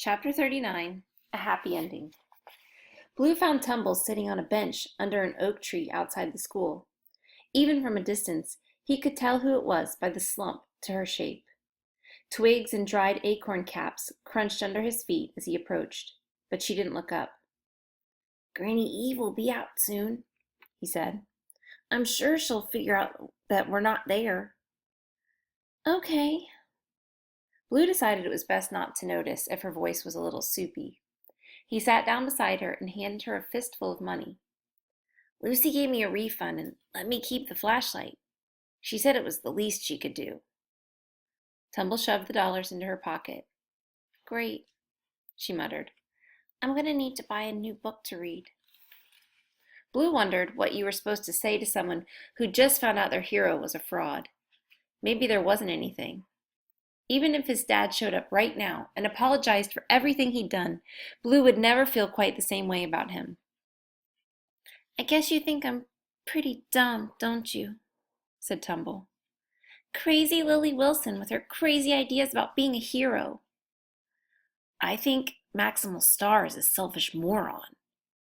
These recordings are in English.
Chapter 39, A Happy Ending. Blue found Tumble sitting on a bench under an oak tree outside the school. Even from a distance, he could tell who it was by the slump to her shape. Twigs and dried acorn caps crunched under his feet as he approached, but she didn't look up. "Granny Eve will be out soon," he said. "I'm sure she'll figure out that we're not there." "Okay." Blue decided it was best not to notice if her voice was a little soupy. He sat down beside her and handed her a fistful of money. "Lucy gave me a refund and let me keep the flashlight. She said it was the least she could do." Tumble shoved the dollars into her pocket. "Great," she muttered. "I'm going to need to buy a new book to read." Blue wondered what you were supposed to say to someone who just found out their hero was a fraud. Maybe there wasn't anything. Even if his dad showed up right now and apologized for everything he'd done, Blue would never feel quite the same way about him. "I guess you think I'm pretty dumb, don't you?" said Tumble. "Crazy Lily Wilson with her crazy ideas about being a hero." "I think Maximal Star is a selfish moron,"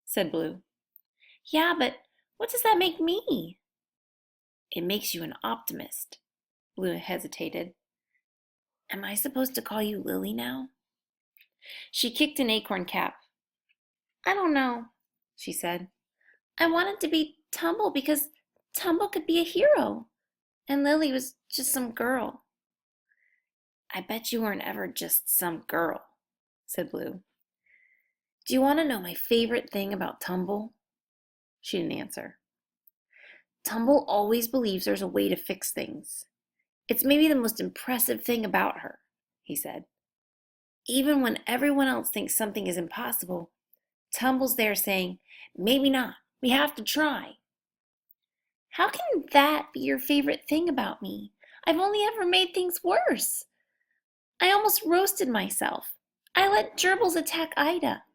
said Blue. "Yeah, but what does that make me?" "It makes you an optimist." Blue hesitated. "Am I supposed to call you Lily now?" She kicked an acorn cap. "I don't know," she said. "I wanted to be Tumble because Tumble could be a hero, and Lily was just some girl." "I bet you weren't ever just some girl," said Blue. "Do you want to know my favorite thing about Tumble?" She didn't answer. "Tumble always believes there's a way to fix things. It's maybe the most impressive thing about her," he said. "Even when everyone else thinks something is impossible, Tumble's there saying, 'Maybe not. We have to try.'" "How can that be your favorite thing about me? I've only ever made things worse. I almost roasted myself. I let gerbils attack Ida.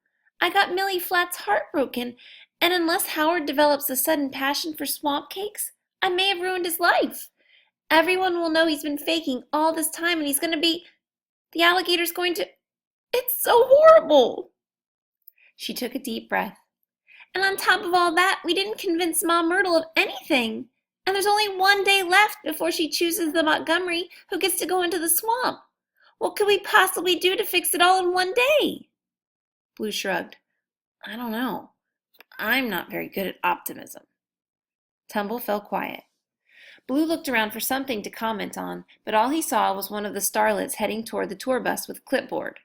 I got Millie Flat's heart broken, and unless Howard develops a sudden passion for swamp cakes, I may have ruined his life. Everyone will know he's been faking all this time, and he's going to be... The alligator's going to... It's so horrible." She took a deep breath. "And on top of all that, we didn't convince Mom Myrtle of anything. And there's only one day left before she chooses the Montgomery who gets to go into the swamp. What could we possibly do to fix it all in one day?" Blue shrugged. "I don't know. I'm not very good at optimism." Tumble fell quiet. Blue looked around for something to comment on, but all he saw was one of the starlets heading toward the tour bus with clipboard.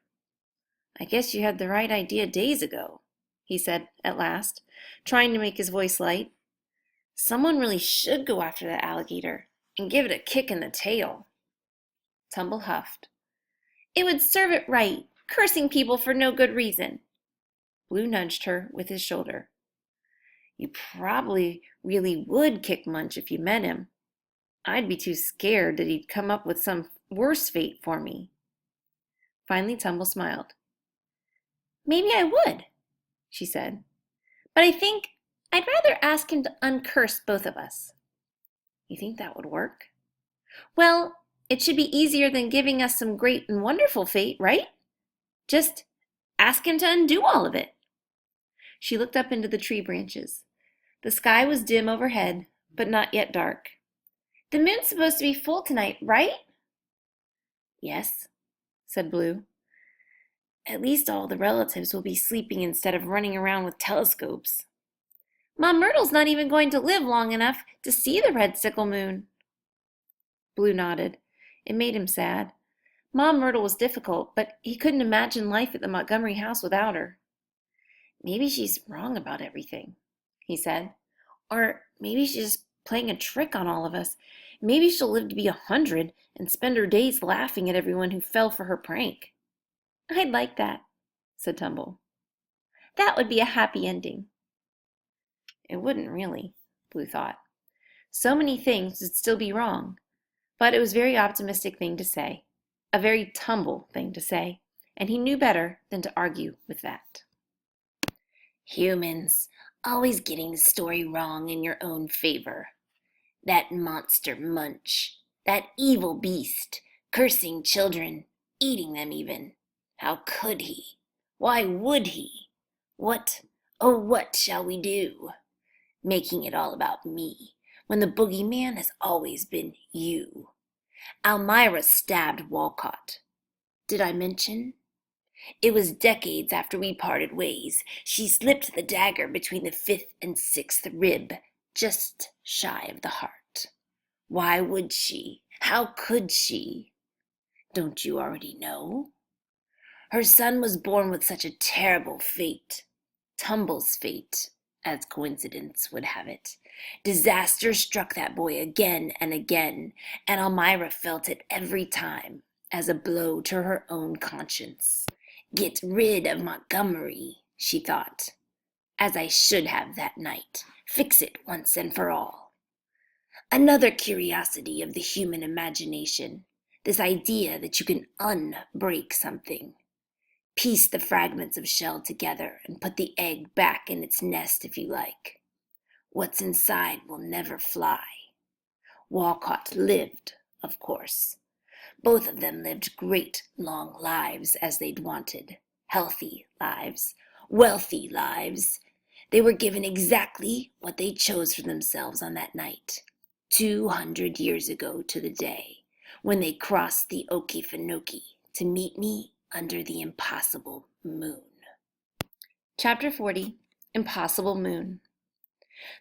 "I guess you had the right idea days ago," he said at last, trying to make his voice light. "Someone really should go after that alligator and give it a kick in the tail." Tumble huffed. "It would serve it right, cursing people for no good reason." Blue nudged her with his shoulder. "You probably really would kick Munch if you met him. I'd be too scared that he'd come up with some worse fate for me." Finally Tumble smiled. "Maybe I would," she said. "But I think I'd rather ask him to uncurse both of us." "You think that would work?" "Well, it should be easier than giving us some great and wonderful fate, right? Just ask him to undo all of it." She looked up into the tree branches. The sky was dim overhead, but not yet dark. "The moon's supposed to be full tonight, right?" "Yes," said Blue. "At least all the relatives will be sleeping instead of running around with telescopes." "Mom Myrtle's not even going to live long enough to see the red sickle moon." Blue nodded. It made him sad. Mom Myrtle was difficult, but he couldn't imagine life at the Montgomery house without her. "Maybe she's wrong about everything," he said. "Or maybe she's just playing a trick on all of us. Maybe she'll live to be 100 and spend her days laughing at everyone who fell for her prank." "I'd like that," said Tumble. "That would be a happy ending." It wouldn't really, Blue thought. So many things would still be wrong. But it was a very optimistic thing to say, a very Tumble thing to say, and he knew better than to argue with that. "Humans, always getting the story wrong in your own favor. That monster Munch, that evil beast, cursing children, eating them even. How could he? Why would he? What, oh, what shall we do? Making it all about me, when the boogeyman has always been you. Almira stabbed Walcott. Did I mention? It was decades after we parted ways. She slipped the dagger between the fifth and sixth rib, just shy of the heart. Why would she? How could she? Don't you already know? Her son was born with such a terrible fate. Tumble's fate, as coincidence would have it. Disaster struck that boy again and again, and Almira felt it every time as a blow to her own conscience. Get rid of Montgomery, she thought, as I should have that night. Fix it once and for all. Another curiosity of the human imagination, this idea that you can unbreak something. Piece the fragments of shell together and put the egg back in its nest if you like. What's inside will never fly. Walcott lived, of course. Both of them lived great long lives as they'd wanted. Healthy lives, wealthy lives. They were given exactly what they chose for themselves on that night, 200 years ago to the day, when they crossed the Okefenokee to meet me under the impossible moon. Chapter 40, Impossible Moon.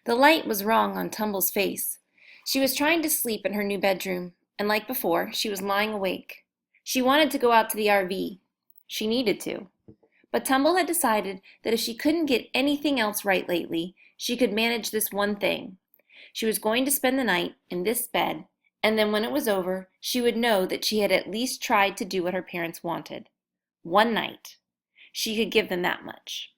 The light was wrong on Tumble's face. She was trying to sleep in her new bedroom, and like before, she was lying awake. She wanted to go out to the RV. She needed to. But Tumble had decided that if she couldn't get anything else right lately, she could manage this one thing. She was going to spend the night in this bed, and then when it was over, she would know that she had at least tried to do what her parents wanted. One night. She could give them that much.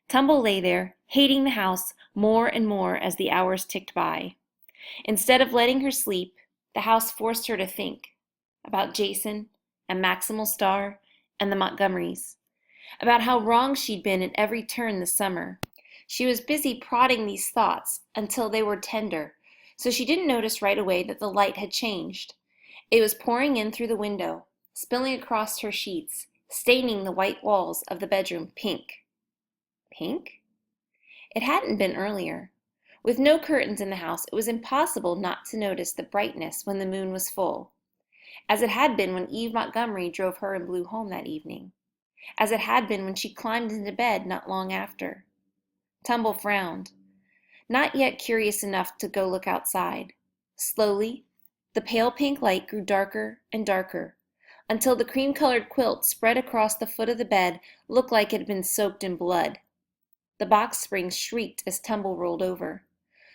Tumble lay there, hating the house more and more as the hours ticked by. Instead of letting her sleep, the house forced her to think about Jason and Maximal Star and the Montgomerys, about how wrong she'd been at every turn this summer. She was busy prodding these thoughts until they were tender, so she didn't notice right away that the light had changed. It was pouring in through the window, spilling across her sheets, staining the white walls of the bedroom pink. Pink? It hadn't been earlier. With no curtains in the house, it was impossible not to notice the brightness when the moon was full, as it had been when Eve Montgomery drove her and Blue home that evening, as it had been when she climbed into bed not long after. Tumble frowned, not yet curious enough to go look outside. Slowly, the pale pink light grew darker and darker, until the cream-colored quilt spread across the foot of the bed looked like it had been soaked in blood. The box springs shrieked as Tumble rolled over.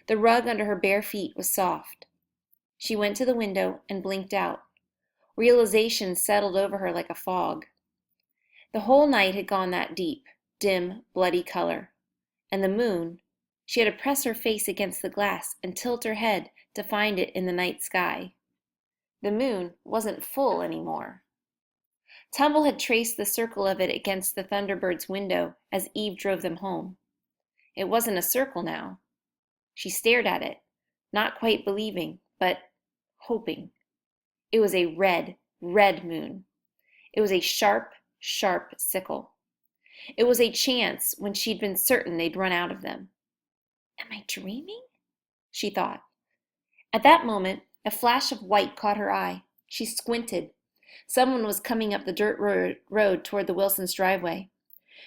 The rug under her bare feet was soft. She went to the window and blinked out. Realization settled over her like a fog. The whole night had gone that deep, dim, bloody color. And the moon, she had to press her face against the glass and tilt her head to find it in the night sky. The moon wasn't full anymore. Tumble had traced the circle of it against the Thunderbird's window as Eve drove them home. It wasn't a circle now. She stared at it, not quite believing, but hoping. It was a red, red moon. It was a sharp, sharp sickle. It was a chance when she'd been certain they'd run out of them. Am I dreaming? She thought. At that moment, a flash of white caught her eye. She squinted. Someone was coming up the dirt road toward the Wilsons' driveway.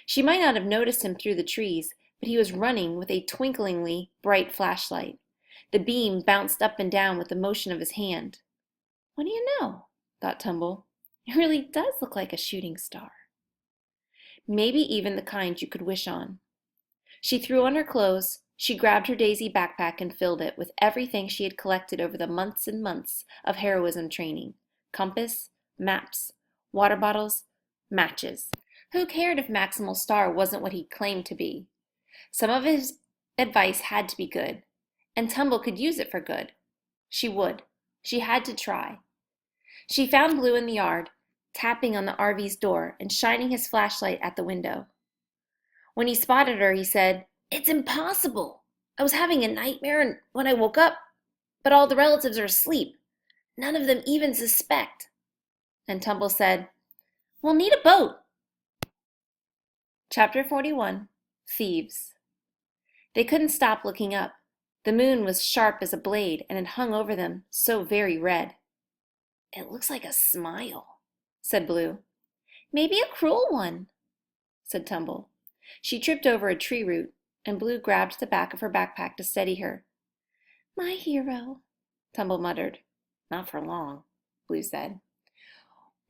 She might not have noticed him through the trees, but he was running with a twinklingly bright flashlight. The beam bounced up and down with the motion of his hand. What do you know? Thought Tumble. It really does look like a shooting star. Maybe even the kind you could wish on. She threw on her clothes. She grabbed her daisy backpack and filled it with everything she had collected over the months and months of heroism training. Compass, maps, water bottles, matches. Who cared if Maximal Star wasn't what he claimed to be? Some of his advice had to be good, and Tumble could use it for good. She would. She had to try. She found Blue in the yard, tapping on the RV's door and shining his flashlight at the window. When he spotted her, he said, "It's impossible. I was having a nightmare and when I woke up, but all the relatives are asleep. None of them even suspect." And Tumble said, "We'll need a boat. Chapter 41. Thieves. They couldn't stop looking up. The moon was sharp as a blade and had hung over them, so very red. "It looks like a smile," said Blue. Maybe a cruel one, said Tumble. She tripped over a tree root, and Blue grabbed the back of her backpack to steady her. My hero, Tumble muttered. "Not for long," Blue said.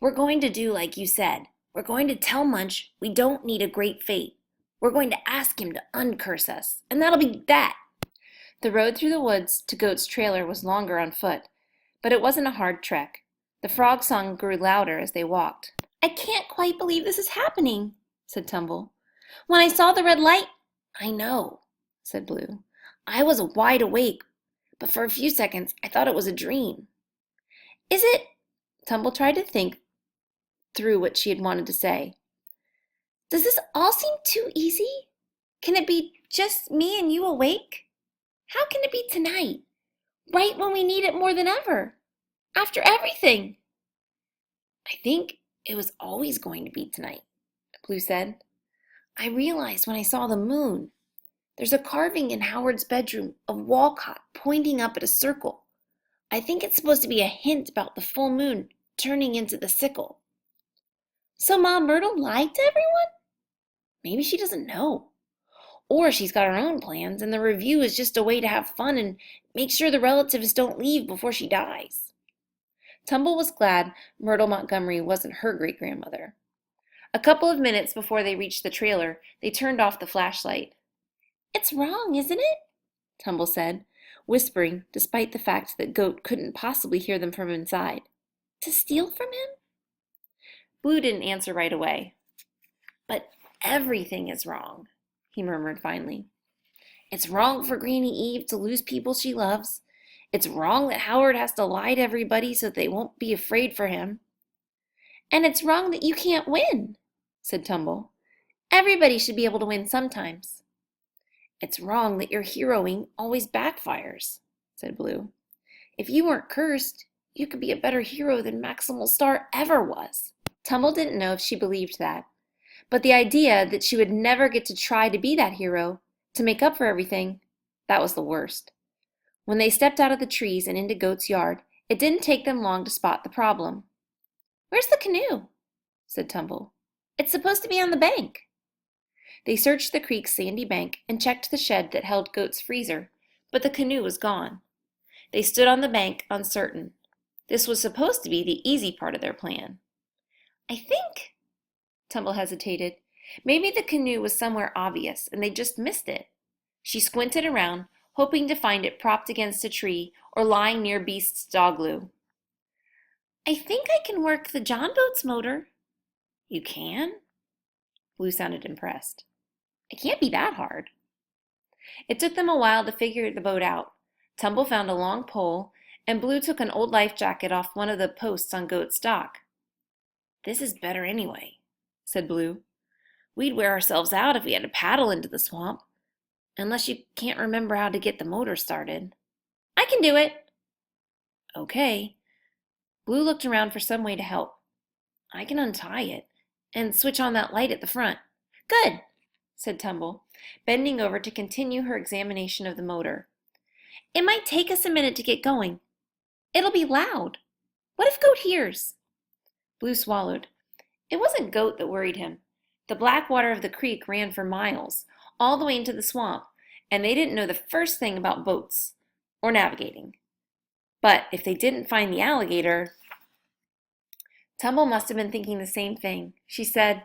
"We're going to do like you said. We're going to tell Munch we don't need a great fate. We're going to ask him to uncurse us, and that'll be that." The road through the woods to Goat's trailer was longer on foot, but it wasn't a hard trek. The frog song grew louder as they walked. I can't quite believe this is happening, said Tumble. When I saw the red light, "I know," said Blue. "I was wide awake, but for a few seconds I thought it was a dream." Is it? Tumble tried to think through what she had wanted to say. Does this all seem too easy? Can it be just me and you awake? How can it be tonight? Right when we need it more than ever? After everything? "I think it was always going to be tonight," Blue said. "I realized when I saw the moon. There's a carving in Howard's bedroom of Walcott pointing up at a circle. I think it's supposed to be a hint about the full moon turning into the sickle." So Mom Myrtle lied to everyone? Maybe she doesn't know. Or she's got her own plans, and the review is just a way to have fun and make sure the relatives don't leave before she dies. Tumble was glad Myrtle Montgomery wasn't her great-grandmother. A couple of minutes before they reached the trailer, they turned off the flashlight. It's wrong, isn't it? Tumble said, whispering despite the fact that Goat couldn't possibly hear them from inside. To steal from him? Blue didn't answer right away. But everything is wrong, he murmured finally. It's wrong for Granny Eve to lose people she loves. It's wrong that Howard has to lie to everybody so they won't be afraid for him. And it's wrong that you can't win, said Tumble. Everybody should be able to win sometimes. It's wrong that your heroing always backfires, said Blue. If you weren't cursed, you could be a better hero than Maximal Star ever was. Tumble didn't know if she believed that, but the idea that she would never get to try to be that hero, to make up for everything, that was the worst. When they stepped out of the trees and into Goat's yard, it didn't take them long to spot the problem. Where's the canoe? Said Tumble. It's supposed to be on the bank. They searched the creek's sandy bank and checked the shed that held Goat's freezer, but the canoe was gone. They stood on the bank, uncertain. This was supposed to be the easy part of their plan. I think, Tumble hesitated, maybe the canoe was somewhere obvious and they just missed it. She squinted around, hoping to find it propped against a tree or lying near Beast's dog-loo. I think I can work the John boat's motor. You can? Blue sounded impressed. It can't be that hard. It took them a while to figure the boat out. Tumble found a long pole, and Blue took an old life jacket off one of the posts on Goat's dock. This is better anyway, said Blue. We'd wear ourselves out if we had to paddle into the swamp. Unless you can't remember how to get the motor started. I can do it. Okay. Blue looked around for some way to help. I can untie it and switch on that light at the front. Good, said Tumble, bending over to continue her examination of the motor. It might take us a minute to get going. It'll be loud. What if Goat hears? Blue swallowed. It wasn't Goat that worried him. The black water of the creek ran for miles, all the way into the swamp, and they didn't know the first thing about boats or navigating. But if they didn't find the alligator... Tumble must have been thinking the same thing. She said,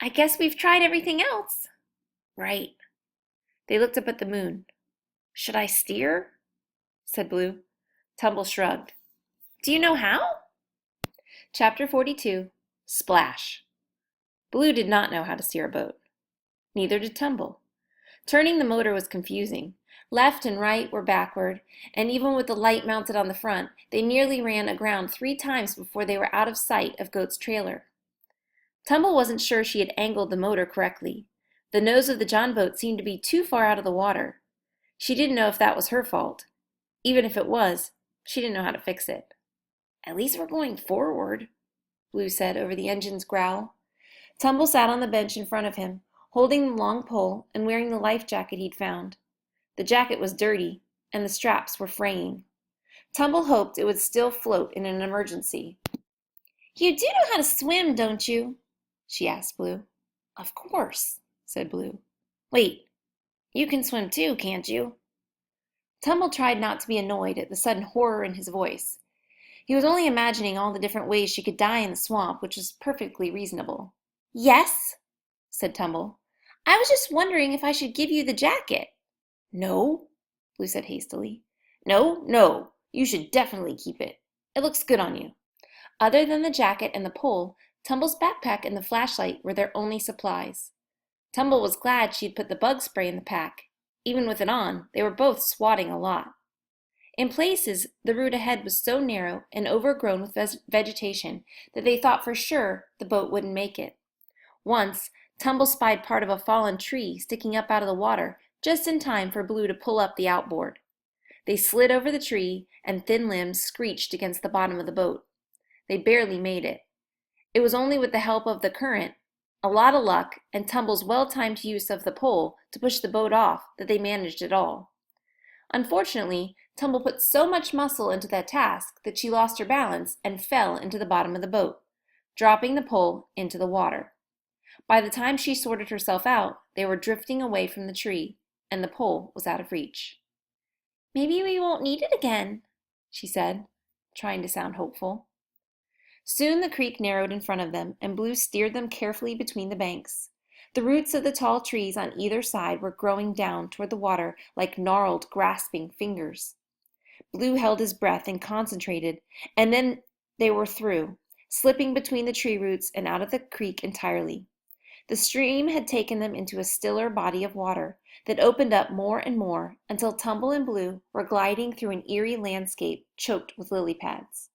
I guess we've tried everything else. Right. They looked up at the moon. Should I steer? Said Blue. Tumble shrugged. Do you know how? Chapter 42. Splash. Blue did not know how to steer a boat. Neither did Tumble. Turning the motor was confusing. Left and right were backward, and even with the light mounted on the front, they nearly ran aground 3 times before they were out of sight of Goat's trailer. Tumble wasn't sure she had angled the motor correctly. The nose of the John boat seemed to be too far out of the water. She didn't know if that was her fault. Even if it was, she didn't know how to fix it. At least we're going forward, Blue said over the engine's growl. Tumble sat on the bench in front of him, holding the long pole and wearing the life jacket he'd found. The jacket was dirty, and the straps were fraying. Tumble hoped it would still float in an emergency. "You do know how to swim, don't you?" she asked Blue. "Of course," said Blue. "Wait, you can swim too, can't you?" Tumble tried not to be annoyed at the sudden horror in his voice. He was only imagining all the different ways she could die in the swamp, which was perfectly reasonable. "Yes," said Tumble. "I was just wondering if I should give you the jacket." "No," Blue said hastily. "No, no, you should definitely keep it. It looks good on you." Other than the jacket and the pole, Tumble's backpack and the flashlight were their only supplies. Tumble was glad she had put the bug spray in the pack. Even with it on, they were both swatting a lot. In places, the route ahead was so narrow and overgrown with vegetation that they thought for sure the boat wouldn't make it. Once, Tumble spied part of a fallen tree sticking up out of the water just in time for Blue to pull up the outboard. They slid over the tree, and thin limbs screeched against the bottom of the boat. They barely made it. It was only with the help of the current, a lot of luck, and Tumble's well-timed use of the pole to push the boat off that they managed it all. Unfortunately, Tumble put so much muscle into that task that she lost her balance and fell into the bottom of the boat, dropping the pole into the water. By the time she sorted herself out, they were drifting away from the tree, and the pole was out of reach. "Maybe we won't need it again," she said, trying to sound hopeful. Soon the creek narrowed in front of them, and Blue steered them carefully between the banks. The roots of the tall trees on either side were growing down toward the water like gnarled, grasping fingers. Blue held his breath and concentrated, and then they were through, slipping between the tree roots and out of the creek entirely. The stream had taken them into a stiller body of water that opened up more and more until Tumble and Blue were gliding through an eerie landscape choked with lily pads.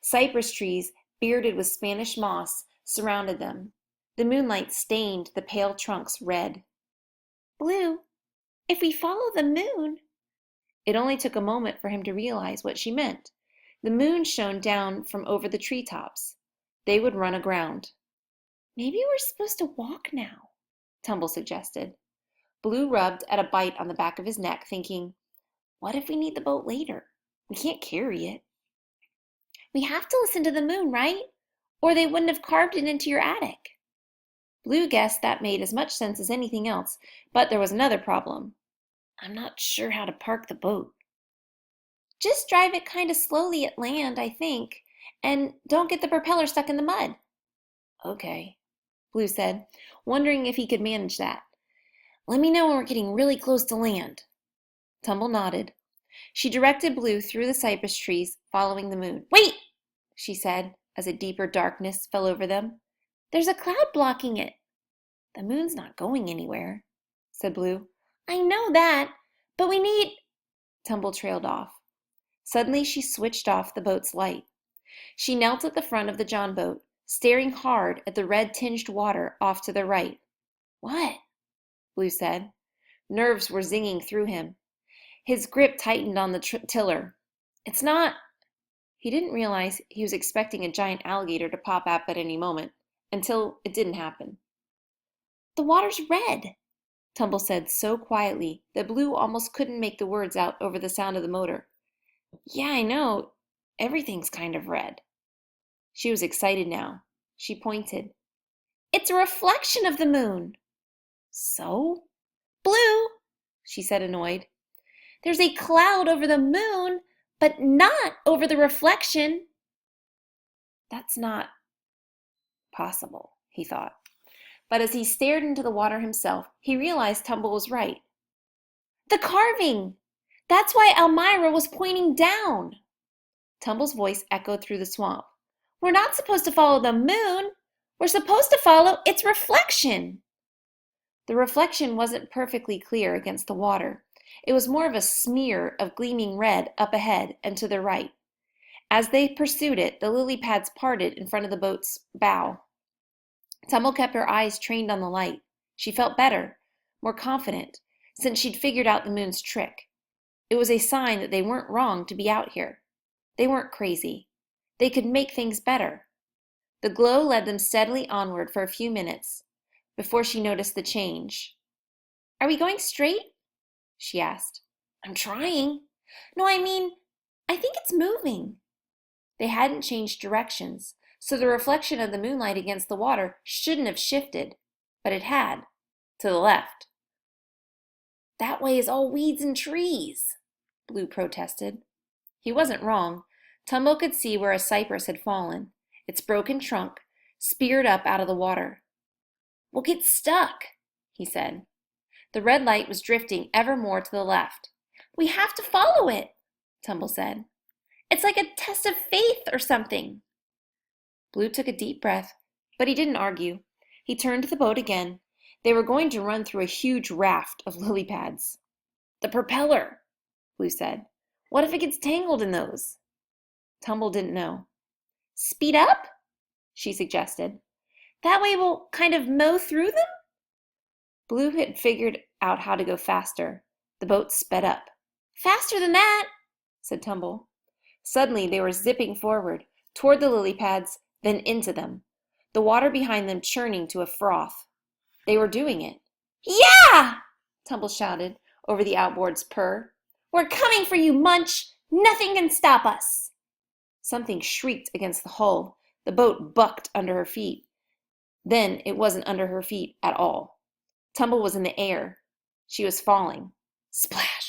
Cypress trees, bearded with Spanish moss, surrounded them. The moonlight stained the pale trunks red. "Blue, if we follow the moon—" It only took a moment for him to realize what she meant. The moon shone down from over the treetops. They would run aground. "Maybe we're supposed to walk now," Tumble suggested. Blue rubbed at a bite on the back of his neck, thinking, "What if we need the boat later? We can't carry it." "We have to listen to the moon, right? Or they wouldn't have carved it into your attic." Blue guessed that made as much sense as anything else, but there was another problem. "I'm not sure how to park the boat." "Just drive it kind of slowly at land, I think, and don't get the propeller stuck in the mud." "Okay," Blue said, wondering if he could manage that. "Let me know when we're getting really close to land." Tumble nodded. She directed Blue through the cypress trees, following the moon. "Wait!" she said, as a deeper darkness fell over them. "There's a cloud blocking it." "The moon's not going anywhere," said Blue. "I know that, but we need—" Tumble trailed off. Suddenly she switched off the boat's light. She knelt at the front of the John boat, staring hard at the red-tinged water off to the right. "What?" Blue said. Nerves were zinging through him. His grip tightened on the tiller. "It's not—" He didn't realize he was expecting a giant alligator to pop up at any moment, until it didn't happen. "The water's red," Tumble said so quietly that Blue almost couldn't make the words out over the sound of the motor. "Yeah, I know. Everything's kind of red." She was excited now. She pointed. "It's a reflection of the moon." "So?" "Blue," she said, annoyed. "There's a cloud over the moon, but not over the reflection." "That's not possible," he thought. But as he stared into the water himself, he realized Tumble was right. "The carving! That's why Elmira was pointing down." Tumble's voice echoed through the swamp. "We're not supposed to follow the moon. We're supposed to follow its reflection." The reflection wasn't perfectly clear against the water. It was more of a smear of gleaming red up ahead and to their right. As they pursued it, the lily pads parted in front of the boat's bow. Tumble kept her eyes trained on the light. She felt better, more confident, since she'd figured out the moon's trick. It was a sign that they weren't wrong to be out here. They weren't crazy. They could make things better. The glow led them steadily onward for a few minutes before she noticed the change. "Are we going straight?" she asked. "I'm trying." "No, I think it's moving." They hadn't changed directions, so the reflection of the moonlight against the water shouldn't have shifted, but it had, to the left. "That way is all weeds and trees," Blue protested. He wasn't wrong. Tumble could see where a cypress had fallen, its broken trunk speared up out of the water. "We'll get stuck," he said. The red light was drifting ever more to the left. "We have to follow it," Tumble said. "It's like a test of faith or something." Blue took a deep breath, but he didn't argue. He turned to the boat again. They were going to run through a huge raft of lily pads. "The propeller," Blue said. "What if it gets tangled in those?" Tumble didn't know. "Speed up," she suggested. "That way we'll kind of mow through them." Blue had figured out how to go faster. The boat sped up. "Faster than that," said Tumble. Suddenly they were zipping forward, toward the lily pads, then into them, the water behind them churning to a froth. They were doing it. "Yeah!" Tumble shouted over the outboard's purr. "We're coming for you, Munch! Nothing can stop us!" Something shrieked against the hull. The boat bucked under her feet. Then it wasn't under her feet at all. Tumble was in the air. She was falling. Splash!